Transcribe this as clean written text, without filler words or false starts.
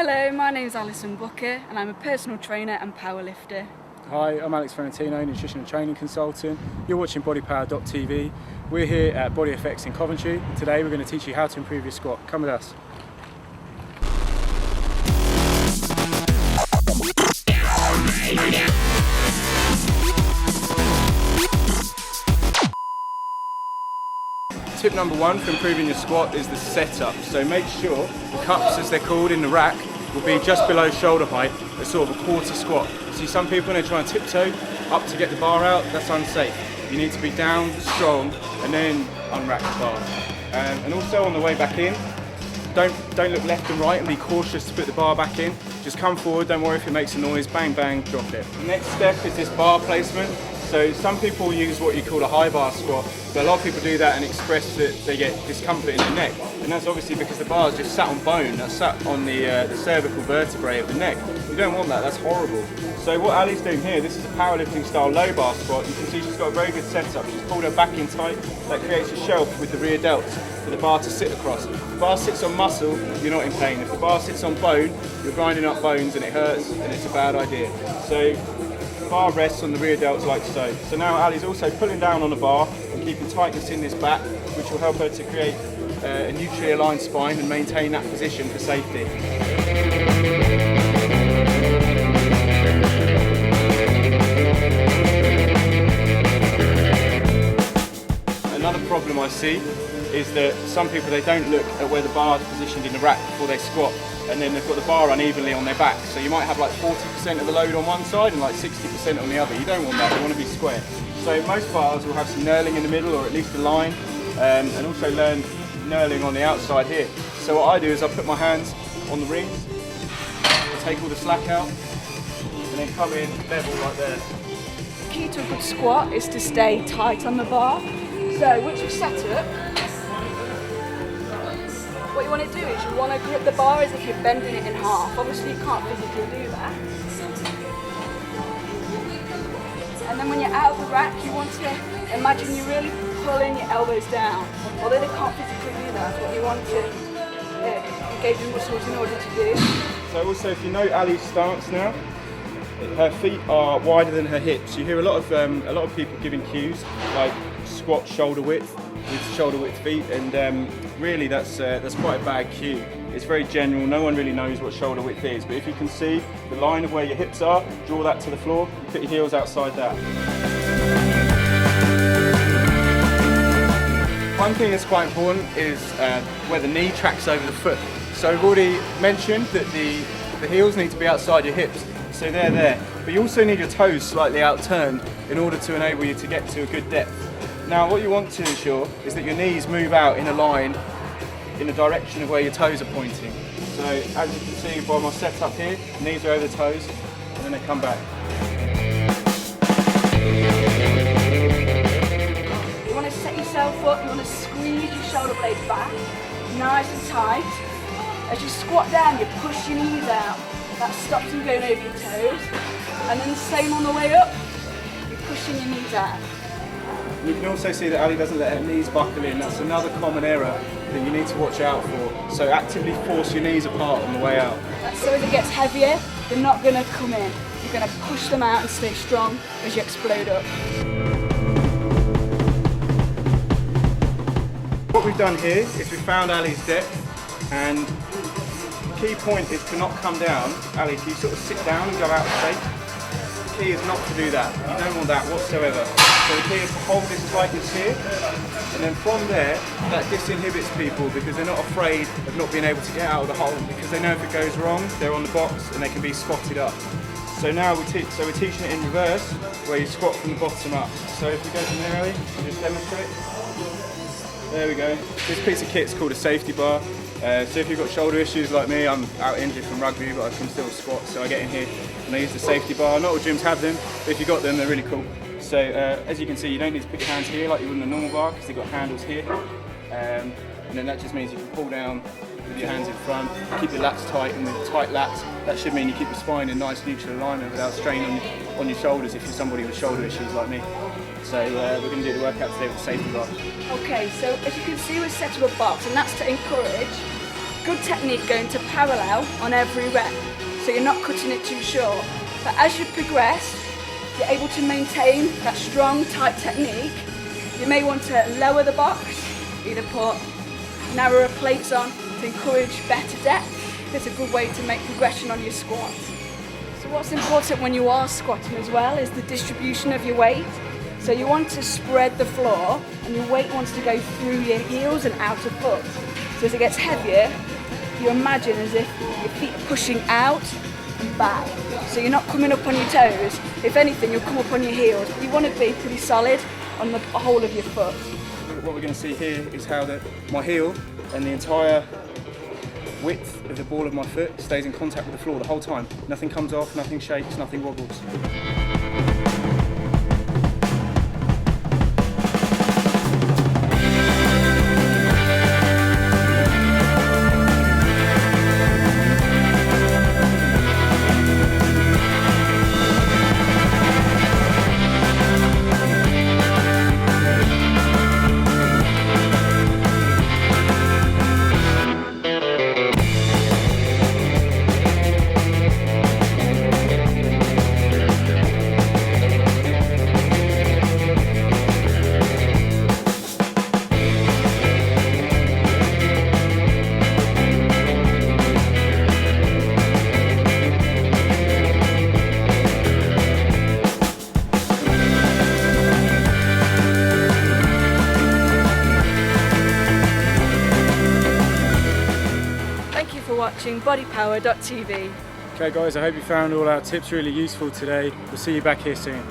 Hello, my name is Alison Booker and I'm a personal trainer and powerlifter. Hi, I'm Alex Ferentino, nutrition and training consultant. You're watching bodypower.tv. We're here at Body Effects in Coventry. Today we're going to teach you how to improve your squat. Come with us. Tip number one for improving your squat is the setup. So make sure the cups, as they're called in the rack, will be just below shoulder height, a sort of a quarter squat. See, some people when they try and tiptoe up to get the bar out, that's unsafe. You need to be down, strong, and then unrack the bar. And also on the way back in, don't look left and right and be cautious to put the bar back in. Just come forward, don't worry if it makes a noise, bang, bang, drop it. The next step is this bar placement. So some people use what you call a high bar squat, but a lot of people do that and express that they get discomfort in the neck. And that's obviously because the bar is just sat on bone, that's sat on the cervical vertebrae of the neck. You don't want that, that's horrible. So what Ali's doing here, this is a powerlifting style low bar squat. You can see she's got a very good setup. She's pulled her back in tight. That creates a shelf with the rear delts for the bar to sit across. If the bar sits on muscle, you're not in pain. If the bar sits on bone, you're grinding up bones and it hurts and it's a bad idea. So the bar rests on the rear delts like so. So now Ali's also pulling down on the bar and keeping tightness in this back, which will help her to create a neutrally aligned spine and maintain that position for safety. Another problem I see is that some people, they don't look at where the bar is positioned in the rack before they squat, and then they've got the bar unevenly on their back. So you might have like 40% of the load on one side and like 60% on the other. You don't want that, you want to be square. So most bars will have some knurling in the middle, or at least a line, and also learn knurling on the outside here. So what I do is I put my hands on the rings, I take all the slack out, and then come in level right there. The key to a good squat is to stay tight on the bar. So once you've set up, what you want to do is you want to grip the bar as if you're bending it in half. Obviously you can't physically do that. And then when you're out of the rack, you want to imagine you're really pulling your elbows down. Although they can't physically do that, what you want to engage your muscles in order to do. So also, if you know Ali's stance now, her feet are wider than her hips. You hear a lot of people giving cues like squat shoulder width with shoulder width feet, and really that's quite a bad cue. It's very general, no one really knows what shoulder width is, but if you can see the line of where your hips are, draw that to the floor, put your heels outside that. One thing that's quite important is where the knee tracks over the foot. So I've already mentioned that the heels need to be outside your hips, so they're there. But you also need your toes slightly outturned in order to enable you to get to a good depth. Now what you want to ensure is that your knees move out in a line in the direction of where your toes are pointing. So as you can see by my setup here, knees are over the toes and then they come back. You want to set yourself up, you want to squeeze your shoulder blades back, nice and tight. As you squat down, you push your knees out. That stops them going over your toes. And then the same on the way up, you're pushing your knees out. You can also see that Ali doesn't let her knees buckle in. That's another common error that you need to watch out for. So actively force your knees apart on the way out. So as it gets heavier, they're not going to come in. You're going to push them out and stay strong as you explode up. What we've done here is we've found Ali's depth, and the key point is to not come down. Ali, can you sort of sit down and go out of shape? The key is not to do that. You don't want that whatsoever. So the key is to hold this tightness here, and then from there, that disinhibits people because they're not afraid of not being able to get out of the hole, because they know if it goes wrong, they're on the box and they can be spotted up. So now we're teaching it in reverse, where you squat from the bottom up. So if we go from there, Ali, I'll just demonstrate. There we go. This piece of kit's called a safety bar. So if you've got shoulder issues like me, I'm out injured from rugby, but I can still squat, so I get in here and I use the safety bar. Not all gyms have them, but if you've got them, they're really cool. So as you can see, you don't need to put your hands here like you would in a normal bar, because they've got handles here. And then that just means you can pull down with your hands in front, keep your lats tight, and with tight lats, that should mean you keep your spine in nice neutral alignment without strain on your shoulders if you're somebody with shoulder issues like me. So we're going to do the workout today with the safety bar. Okay, so as you can see, we've set up a box, and that's to encourage good technique going to parallel on every rep, so you're not cutting it too short. But as you progress, you're able to maintain that strong, tight technique. You may want to lower the box, either put narrower plates on to encourage better depth. It's a good way to make progression on your squats. So what's important when you are squatting as well is the distribution of your weight. So you want to spread the floor and your weight wants to go through your heels and out of foot. So as it gets heavier, you imagine as if your feet are pushing out and back. So you're not coming up on your toes. If anything, you'll come up on your heels. But you want to be pretty solid on the whole of your foot. What we're going to see here is how my heel and the entire width of the ball of my foot stays in contact with the floor the whole time. Nothing comes off, nothing shakes, nothing wobbles. Watching bodypower.tv. Okay guys, I hope you found all our tips really useful today. We'll see you back here soon.